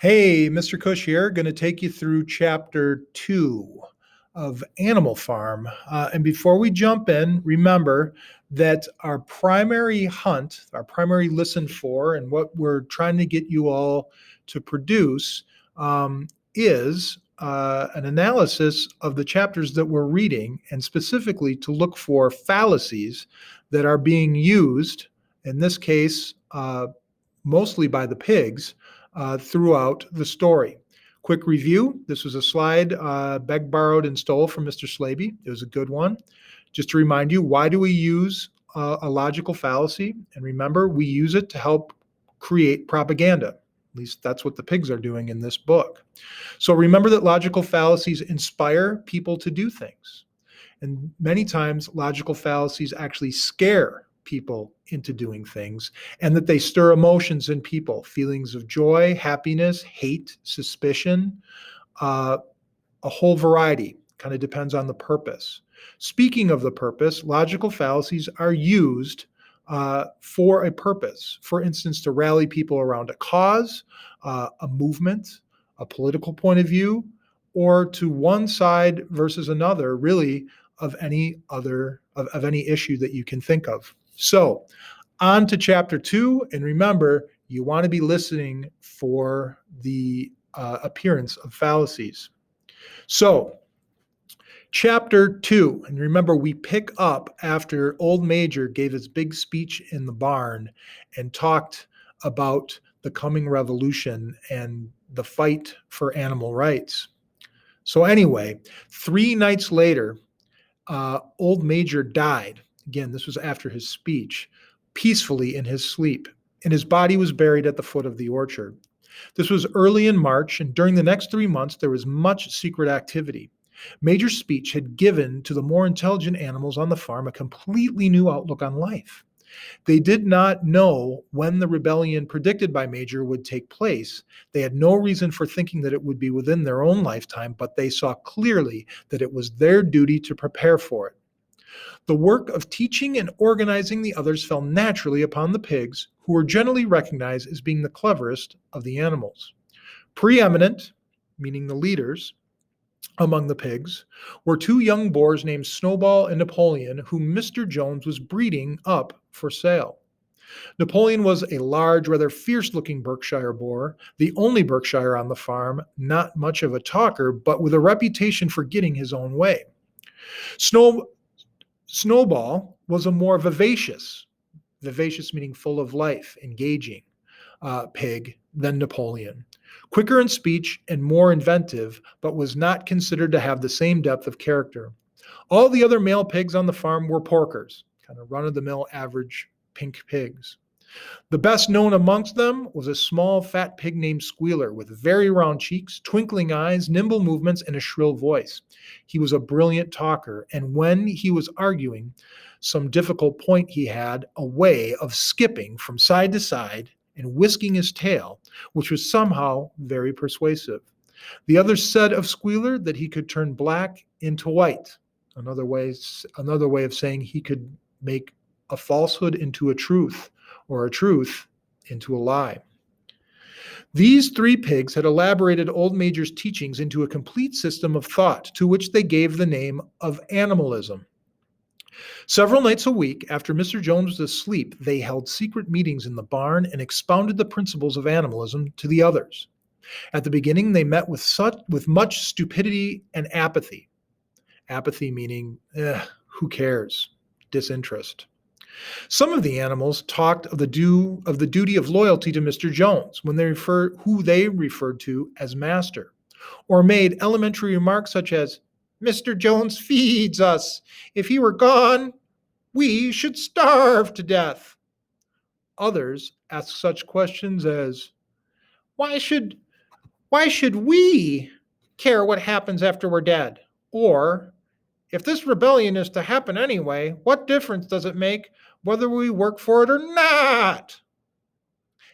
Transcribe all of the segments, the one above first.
Hey, Mr. Cush here, going to take you through chapter 2 of Animal Farm. And before we jump in, remember that our primary hunt, our primary listen for, and what we're trying to get you all to produce is an analysis of the chapters that we're reading, and specifically to look for fallacies that are being used, in this case, mostly by the pigs, throughout the story. Quick review. This was a slide begged, borrowed, and stole from Mr. Slaby. It was a good one. Just to remind you, why do we use a logical fallacy? And remember, we use it to help create propaganda. At least that's what the pigs are doing in this book. So remember that logical fallacies inspire people to do things. And many times, logical fallacies actually scare people into doing things, and that they stir emotions in people, feelings of joy, happiness, hate, suspicion, a whole variety. Kind of depends on the purpose. Speaking of the purpose, logical fallacies are used for a purpose. For instance, to rally people around a cause, a movement, a political point of view, or to one side versus another, really, of any issue that you can think of. So, on to chapter 2, and remember, you want to be listening for the appearance of fallacies. So, chapter 2, and remember, we pick up after Old Major gave his big speech in the barn and talked about the coming revolution and the fight for animal rights. So anyway, 3 nights later, Old Major died. Again, this was after his speech, peacefully in his sleep, and his body was buried at the foot of the orchard. This was early in March, and during the next 3 months, there was much secret activity. Major's speech had given to the more intelligent animals on the farm a completely new outlook on life. They did not know when the rebellion predicted by Major would take place. They had no reason for thinking that it would be within their own lifetime, but they saw clearly that it was their duty to prepare for it. The work of teaching and organizing the others fell naturally upon the pigs, who were generally recognized as being the cleverest of the animals. Preeminent, meaning the leaders, among the pigs were 2 young boars named Snowball and Napoleon, whom Mr. Jones was breeding up for sale. Napoleon was a large, rather fierce-looking Berkshire boar, the only Berkshire on the farm, not much of a talker, but with a reputation for getting his own way. Snowball was a more vivacious meaning full of life, engaging pig than Napoleon. Quicker in speech and more inventive, but was not considered to have the same depth of character. All the other male pigs on the farm were porkers, kind of run-of-the-mill average pink pigs. The best known amongst them was a small fat pig named Squealer, with very round cheeks, twinkling eyes, nimble movements, and a shrill voice. He was a brilliant talker, and when he was arguing some difficult point, he had a way of skipping from side to side and whisking his tail, which was somehow very persuasive. The others said of Squealer that he could turn black into white. Another way of saying he could make a falsehood into a truth, or a truth into a lie. These 3 pigs had elaborated Old Major's teachings into a complete system of thought, to which they gave the name of animalism. Several nights a week, after Mr. Jones was asleep, they held secret meetings in the barn and expounded the principles of animalism to the others. At the beginning, they met with much stupidity and apathy. Apathy meaning, who cares? Disinterest. Some of the animals talked of the duty of loyalty to Mr. Jones, who they referred to as master, or made elementary remarks such as, "Mr. Jones feeds us. If he were gone, we should starve to death." Others asked such questions as, why should we care what happens after we're dead? Or, if this rebellion is to happen anyway, what difference does it make whether we work for it or not?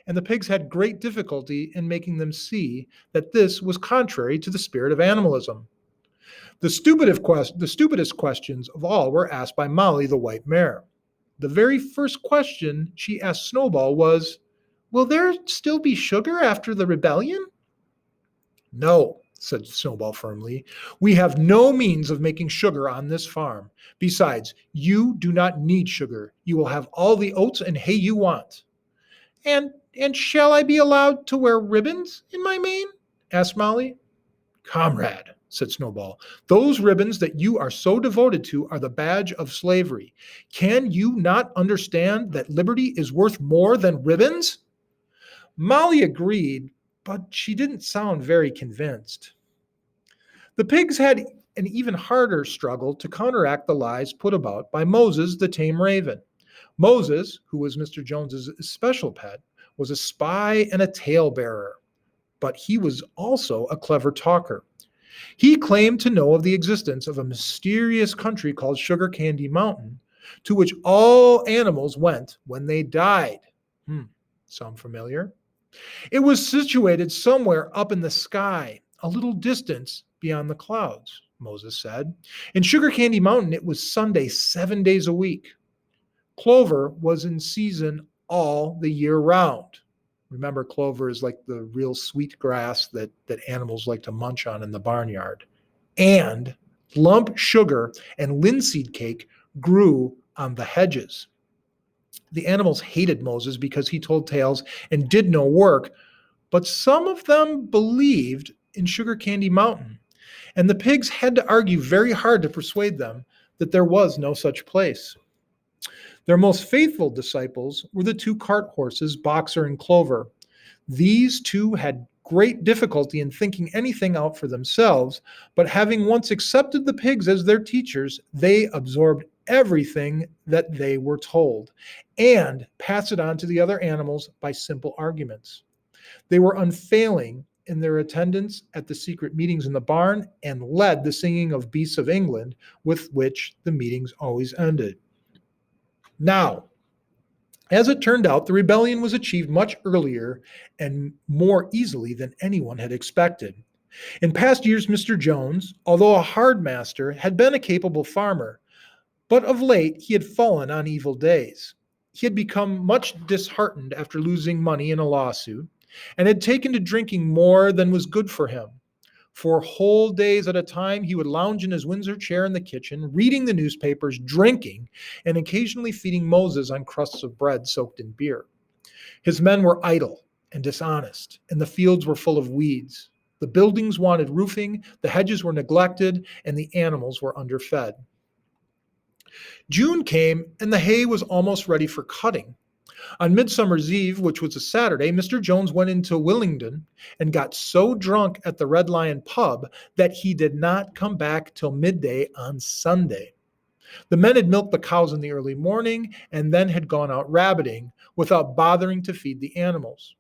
And the pigs had great difficulty in making them see that this was contrary to the spirit of animalism. The stupidest questions of all were asked by Molly, the white mare. The very first question she asked Snowball was, "Will there still be sugar after the rebellion?" No, said Snowball firmly. We have no means of making sugar on this farm. Besides, you do not need sugar. You will have all the oats and hay you want. And shall I be allowed to wear ribbons in my mane? Asked Molly. Comrade, said Snowball, those ribbons that you are so devoted to are the badge of slavery. Can you not understand that liberty is worth more than ribbons? Molly agreed, but she didn't sound very convinced. The pigs had an even harder struggle to counteract the lies put about by Moses, the tame raven. Moses, who was Mr. Jones's special pet, was a spy and a talebearer, but he was also a clever talker. He claimed to know of the existence of a mysterious country called Sugar Candy Mountain, to which all animals went when they died. Sound familiar? It was situated somewhere up in the sky, a little distance beyond the clouds, Moses said. In Sugar Candy Mountain, it was Sunday 7 days a week. Clover was in season all the year round. Remember, clover is like the real sweet grass that animals like to munch on in the barnyard. And lump sugar and linseed cake grew on the hedges. The animals hated Moses because he told tales and did no work, but some of them believed in Sugar Candy Mountain, and the pigs had to argue very hard to persuade them that there was no such place. Their most faithful disciples were the two cart horses, Boxer and Clover. These two had great difficulty in thinking anything out for themselves, but having once accepted the pigs as their teachers, they absorbed everything that they were told and passed it on to the other animals by simple arguments. They were unfailing in their attendance at the secret meetings in the barn and led the singing of Beasts of England, with which the meetings always ended. Now, as it turned out, the rebellion was achieved much earlier and more easily than anyone had expected. In past years, Mr. Jones, although a hard master, had been a capable farmer, but of late he had fallen on evil days. He had become much disheartened after losing money in a lawsuit and had taken to drinking more than was good for him. For whole days at a time, he would lounge in his Windsor chair in the kitchen, reading the newspapers, drinking, and occasionally feeding Moses on crusts of bread soaked in beer. His men were idle and dishonest, and the fields were full of weeds. The buildings wanted roofing, the hedges were neglected, and the animals were underfed. June came, and the hay was almost ready for cutting. On Midsummer's Eve, which was a Saturday, Mr. Jones went into Willingdon and got so drunk at the Red Lion pub that he did not come back till midday on Sunday. The men had milked the cows in the early morning and then had gone out rabbiting without bothering to feed the animals.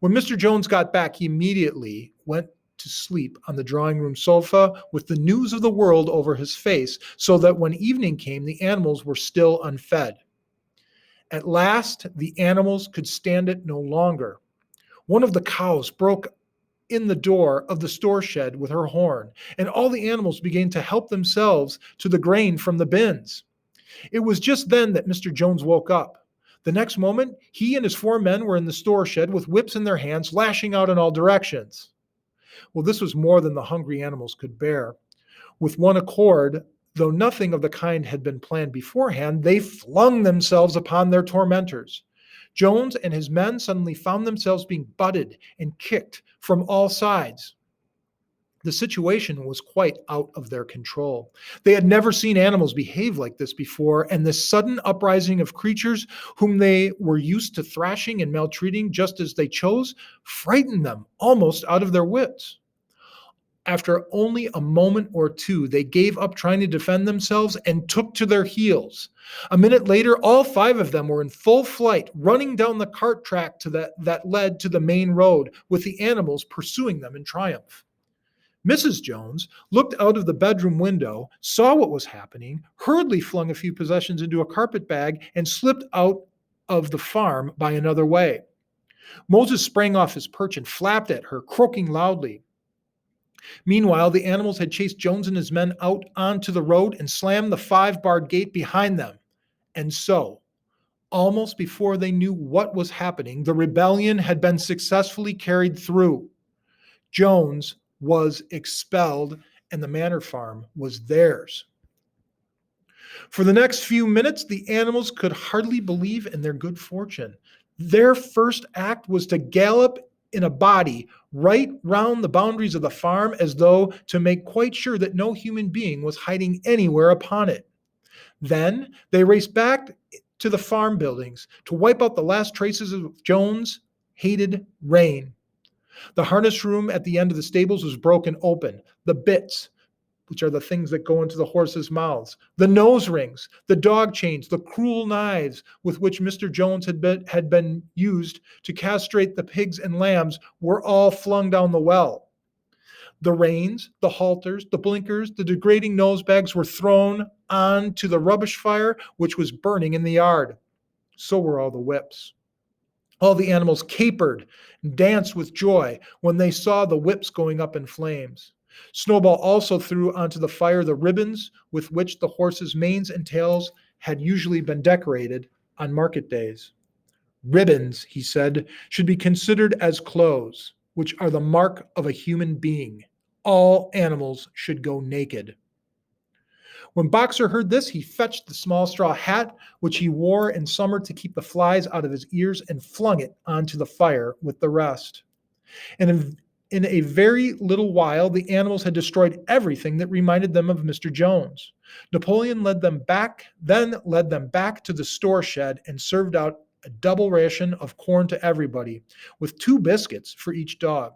When Mr. Jones got back, he immediately went to sleep on the drawing room sofa with the news of the world over his face, so that when evening came, the animals were still unfed. At last, the animals could stand it no longer. One of the cows broke in the door of the store shed with her horn, and all the animals began to help themselves to the grain from the bins. It was just then that Mr. Jones woke up. The next moment, he and his 4 men were in the store shed with whips in their hands, lashing out in all directions. Well, this was more than the hungry animals could bear. With one accord, though nothing of the kind had been planned beforehand, they flung themselves upon their tormentors. Jones and his men suddenly found themselves being butted and kicked from all sides. The situation was quite out of their control. They had never seen animals behave like this before, and this sudden uprising of creatures whom they were used to thrashing and maltreating just as they chose frightened them almost out of their wits. After only a moment or two, they gave up trying to defend themselves and took to their heels. A minute later, all 5 of them were in full flight, running down the cart track that led to the main road, with the animals pursuing them in triumph. Mrs. Jones looked out of the bedroom window, saw what was happening, hurriedly flung a few possessions into a carpet bag, and slipped out of the farm by another way. Moses sprang off his perch and flapped at her, croaking loudly. Meanwhile, the animals had chased Jones and his men out onto the road and slammed the 5-barred gate behind them. And so, almost before they knew what was happening, the rebellion had been successfully carried through. Jones was expelled, and the manor farm was theirs. For the next few minutes, the animals could hardly believe in their good fortune. Their first act was to gallop in a body right round the boundaries of the farm as though to make quite sure that no human being was hiding anywhere upon it. Then they raced back to the farm buildings to wipe out the last traces of Jones' hated reign. The harness room at the end of the stables was broken open. The bits, which are the things that go into the horses' mouths, the nose rings, the dog chains, the cruel knives with which Mr. Jones had been used to castrate the pigs and lambs, were all flung down the well. The reins, the halters, the blinkers, the degrading nose bags were thrown onto the rubbish fire which was burning in the yard. So were all the whips. All the animals capered and danced with joy when they saw the whips going up in flames. Snowball also threw onto the fire the ribbons with which the horses' manes and tails had usually been decorated on market days. Ribbons, he said, should be considered as clothes, which are the mark of a human being. All animals should go naked. When Boxer heard this, he fetched the small straw hat, which he wore in summer to keep the flies out of his ears, and flung it onto the fire with the rest. And in a very little while, the animals had destroyed everything that reminded them of Mr. Jones. Napoleon then led them back to the store shed and served out a double ration of corn to everybody, with 2 biscuits for each dog.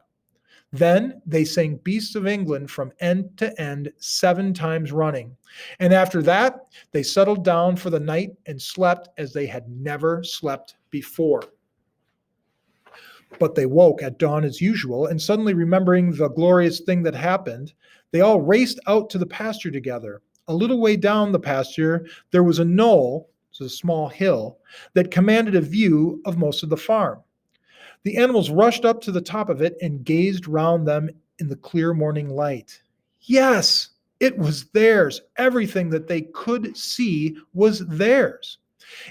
Then they sang Beasts of England from end to end 7 times running. And after that, they settled down for the night and slept as they had never slept before. But they woke at dawn as usual, and suddenly remembering the glorious thing that happened, they all raced out to the pasture together. A little way down the pasture, there was a knoll, it's a small hill, that commanded a view of most of the farm. The animals rushed up to the top of it and gazed round them in the clear morning light. Yes, it was theirs. Everything that they could see was theirs.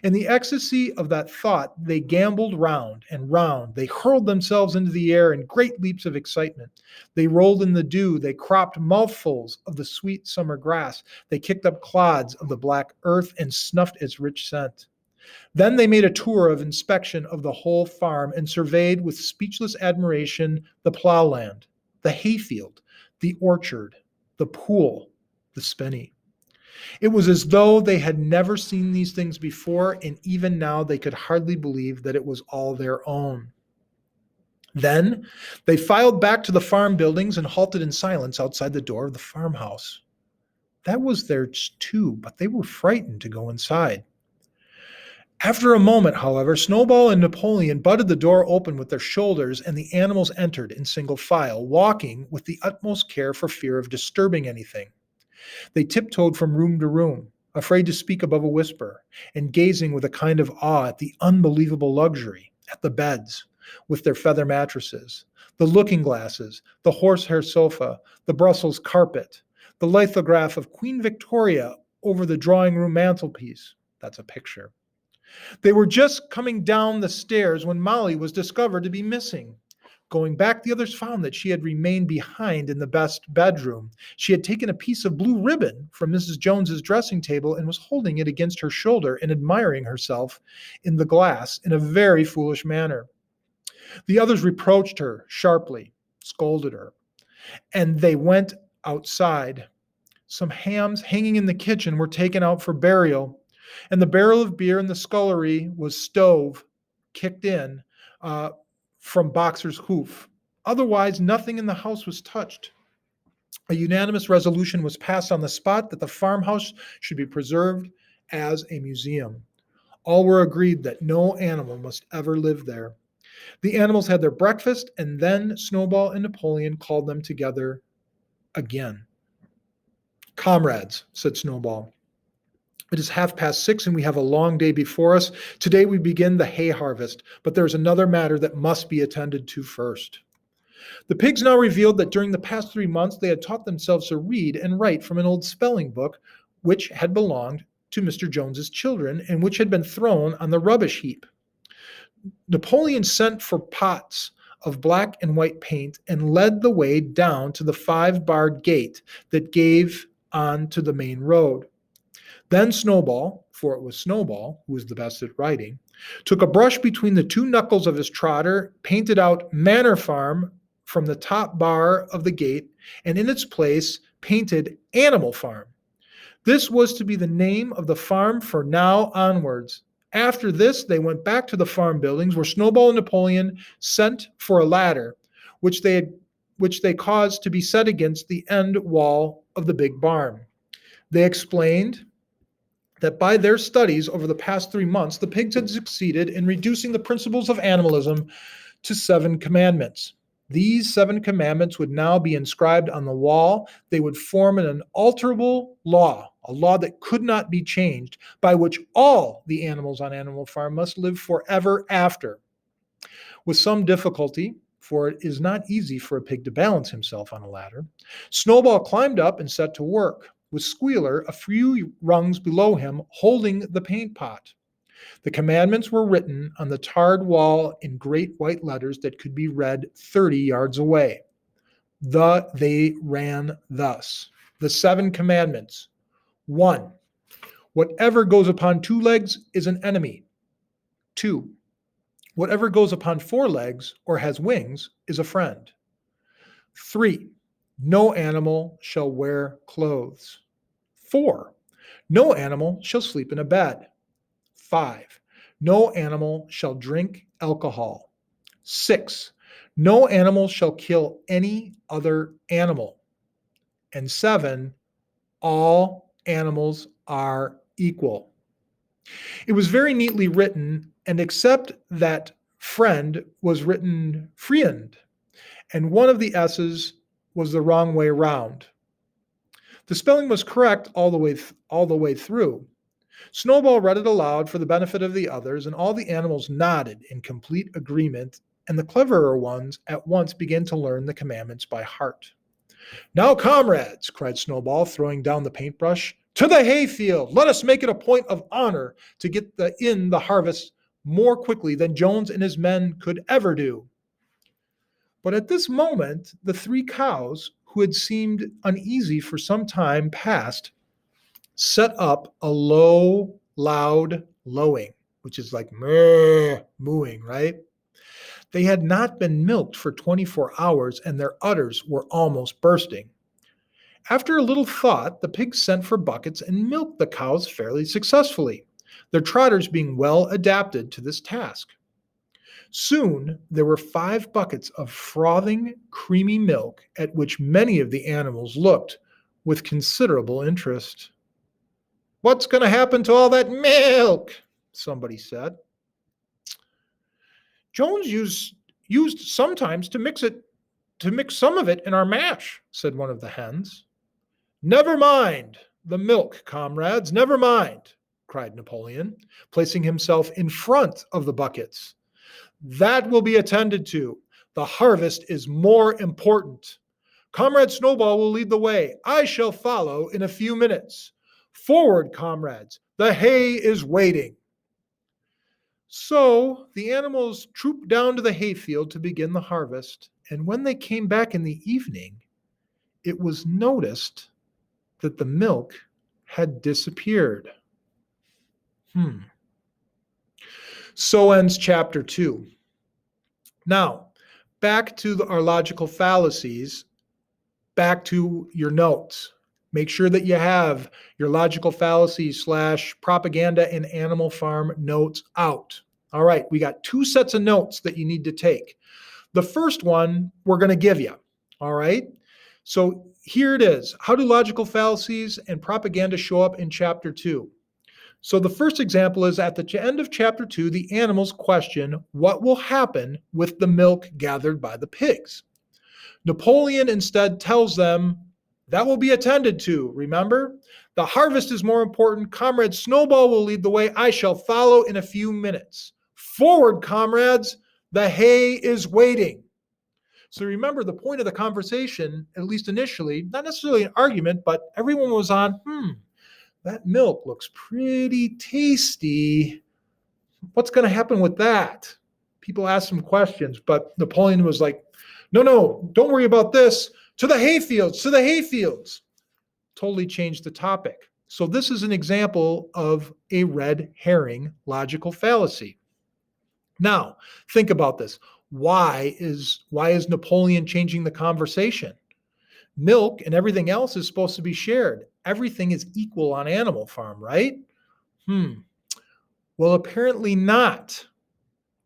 In the ecstasy of that thought, they gamboled round and round. They hurled themselves into the air in great leaps of excitement. They rolled in the dew. They cropped mouthfuls of the sweet summer grass. They kicked up clods of the black earth and snuffed its rich scent. Then they made a tour of inspection of the whole farm and surveyed with speechless admiration the plowland, the hayfield, the orchard, the pool, the spinney. It was as though they had never seen these things before, and even now they could hardly believe that it was all their own. Then they filed back to the farm buildings and halted in silence outside the door of the farmhouse. That was theirs too, but they were frightened to go inside. After a moment, however, Snowball and Napoleon butted the door open with their shoulders, and the animals entered in single file, walking with the utmost care for fear of disturbing anything. They tiptoed from room to room, afraid to speak above a whisper, and gazing with a kind of awe at the unbelievable luxury, at the beds, with their feather mattresses, the looking glasses, the horsehair sofa, the Brussels carpet, the lithograph of Queen Victoria over the drawing-room mantelpiece. That's a picture. They were just coming down the stairs when Molly was discovered to be missing. Going back, the others found that she had remained behind in the best bedroom. She had taken a piece of blue ribbon from Mrs. Jones's dressing table and was holding it against her shoulder and admiring herself in the glass in a very foolish manner. The others reproached her sharply, scolded her, and they went outside. Some hams hanging in the kitchen were taken out for burial, and the barrel of beer in the scullery was kicked in from Boxer's hoof. Otherwise, nothing in the house was touched. A unanimous resolution was passed on the spot that the farmhouse should be preserved as a museum. All were agreed that no animal must ever live there. The animals had their breakfast, and then Snowball and Napoleon called them together again. "Comrades," said Snowball, "it is 6:30 and we have a long day before us. Today we begin the hay harvest, but there is another matter that must be attended to first." The pigs now revealed that during the past 3 months they had taught themselves to read and write from an old spelling book which had belonged to Mr. Jones's children and which had been thrown on the rubbish heap. Napoleon sent for pots of black and white paint and led the way down to the 5-barred gate that gave on to the main road. Then Snowball, for it was Snowball who was the best at writing, took a brush between the 2 knuckles of his trotter, painted out Manor Farm from the top bar of the gate, and in its place painted Animal Farm. This was to be the name of the farm from now onwards. After this, they went back to the farm buildings where Snowball and Napoleon sent for a ladder, which they caused to be set against the end wall of the big barn. They explained that by their studies over the past 3 months, the pigs had succeeded in reducing the principles of animalism to 7 commandments. These 7 commandments would now be inscribed on the wall. They would form an unalterable law, a law that could not be changed, by which all the animals on Animal Farm must live forever after. With some difficulty, for it is not easy for a pig to balance himself on a ladder, Snowball climbed up and set to work, with Squealer a few rungs below him holding the paint pot. The commandments were written on the tarred wall in great white letters that could be read 30 yards away. They ran thus. The 7 commandments. 1. Whatever goes upon 2 legs is an enemy. 2. Whatever goes upon 4 legs or has wings is a friend. 3. No animal shall wear clothes. 4. No animal shall sleep in a bed. 5. No animal shall drink alcohol. 6. No animal shall kill any other animal. And 7. All animals are equal. It was very neatly written, and except that friend was written friend, and one of the S's was the wrong way around. The spelling was correct all the way through. Snowball read it aloud for the benefit of the others, and all the animals nodded in complete agreement, and the cleverer ones at once began to learn the commandments by heart. Now, comrades, cried Snowball, throwing down the paintbrush, to the hayfield! Let us make it a point of honor to get in the harvest more quickly than Jones and his men could ever do. But at this moment, the 3 cows, who had seemed uneasy for some time past, set up a low, loud lowing, which is like mooing, right? They had not been milked for 24 hours, and their udders were almost bursting. After a little thought, the pigs sent for buckets and milked the cows fairly successfully, their trotters being well adapted to this task. Soon there were 5 buckets of frothing, creamy milk, at which many of the animals looked with considerable interest. What's going to happen to all that milk? Somebody said. Jones used sometimes to mix some of it in our mash, said one of the hens. Never mind the milk, comrades, never mind, cried Napoleon, placing himself in front of the buckets. That will be attended to. The harvest is more important. Comrade Snowball will lead the way. I shall follow in a few minutes. Forward, comrades. The hay is waiting. So the animals trooped down to the hayfield to begin the harvest, and when they came back in the evening, it was noticed that the milk had disappeared. So ends chapter 2. Now, back to our logical fallacies, back to your notes. Make sure that you have your logical fallacy / propaganda and Animal Farm notes out. All right, we got 2 sets of notes that you need to take. The first one we're going to give you. All right, so here it is. How do logical fallacies and propaganda show up in chapter 2? So the first example is at the end of chapter 2, the animals question what will happen with the milk gathered by the pigs. Napoleon instead tells them that will be attended to. Remember, the harvest is more important. Comrade Snowball will lead the way. I shall follow in a few minutes. Forward, comrades. The hay is waiting. So remember, the point of the conversation, at least initially, not necessarily an argument, but everyone was on, that milk looks pretty tasty. What's going to happen with that? people asked some questions, but Napoleon was like, no, don't worry about this. To the hayfields, to the hayfields. Totally changed the topic. So this is an example of a red herring logical fallacy. Now, think about this. Why is Napoleon changing the conversation? Milk and everything else is supposed to be shared. Everything is equal on Animal Farm, right? Well, apparently not.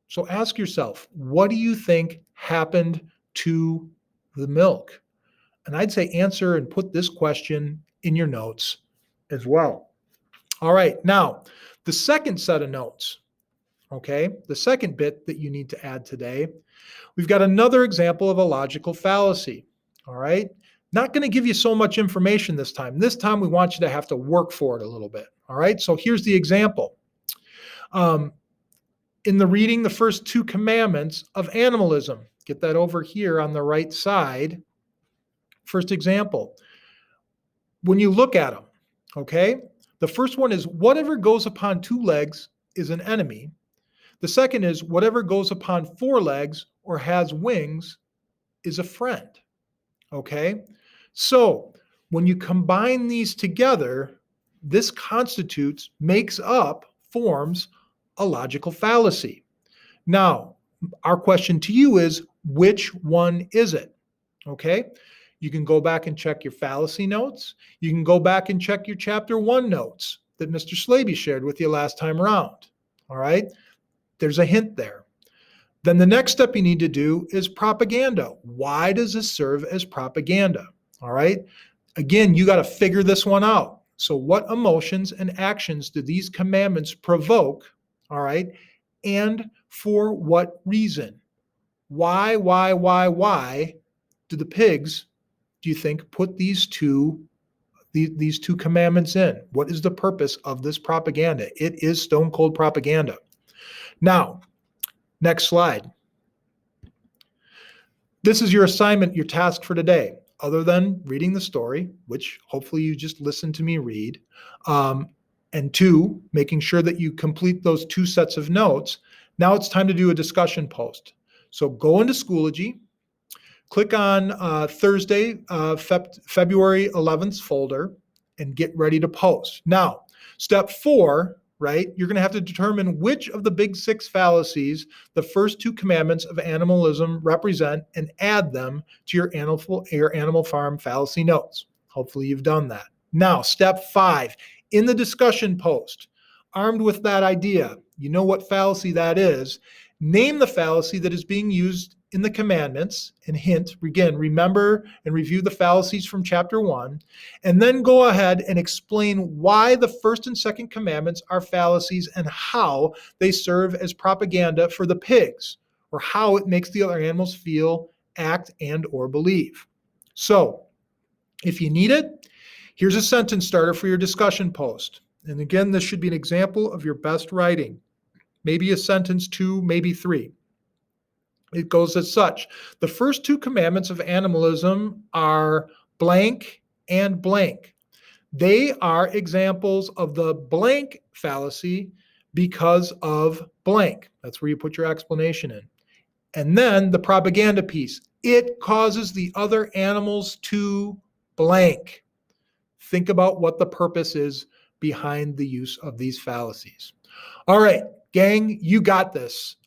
So ask yourself, what do you think happened to the milk? And I'd say answer and put this question in your notes as well. All right, now the second set of notes, okay, the second bit that you need to add today, we've got another example of a logical fallacy. All right, not going to give you so much information this time. This time we want you to have to work for it a little bit. All right, so here's the example. In the reading, the first two commandments of animalism, get that over here on the right side. First example, when you look at them, okay, the first one is whatever goes upon two legs is an enemy. The second is whatever goes upon four legs or has wings is a friend. Okay, so when you combine these together, this forms a logical fallacy. Now, our question to you is, which one is it? Okay, you can go back and check your fallacy notes. You can go back and check your chapter 1 notes that Mr. Slaby shared with you last time around. All right, there's a hint there. Then the next step you need to do is propaganda. Why does this serve as propaganda? All right, again, you got to figure this one out. So what emotions and actions do these commandments provoke? All right, and for what reason? Why do the pigs, do you think, put these two commandments in? What is the purpose of this propaganda? It is stone cold propaganda. Now, next slide. This is your assignment, your task for today. Other than reading the story, which hopefully you just listened to me read, and 2, making sure that you complete those 2 sets of notes, now it's time to do a discussion post. So go into Schoology, click on Thursday, February 11th folder, and get ready to post. Now, step 4, right, you're going to have to determine which of the big 6 fallacies the first 2 commandments of animalism represent and add them to your Animal Farm fallacy notes. Hopefully you've done that. Now, step 5, in the discussion post, armed with that idea, you know what fallacy that is, name the fallacy that is being used in the commandments, and hint, again, remember and review the fallacies from chapter 1, and then go ahead and explain why the first and second commandments are fallacies and how they serve as propaganda for the pigs, or how it makes the other animals feel, act, and or believe. So, if you need it, here's a sentence starter for your discussion post. And again, this should be an example of your best writing. Maybe a sentence 2, maybe 3. It goes as such. The first 2 commandments of animalism are blank and blank. They are examples of the blank fallacy because of blank. That's where you put your explanation in. And then the propaganda piece. It causes the other animals to blank. Think about what the purpose is behind the use of these fallacies. All right, gang, you got this.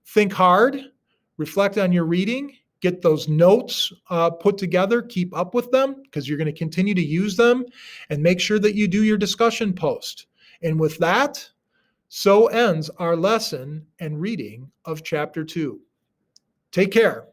Think hard, reflect on your reading, get those notes put together, keep up with them because you're going to continue to use them, and make sure that you do your discussion post. And with that, so ends our lesson and reading of chapter 2. Take care.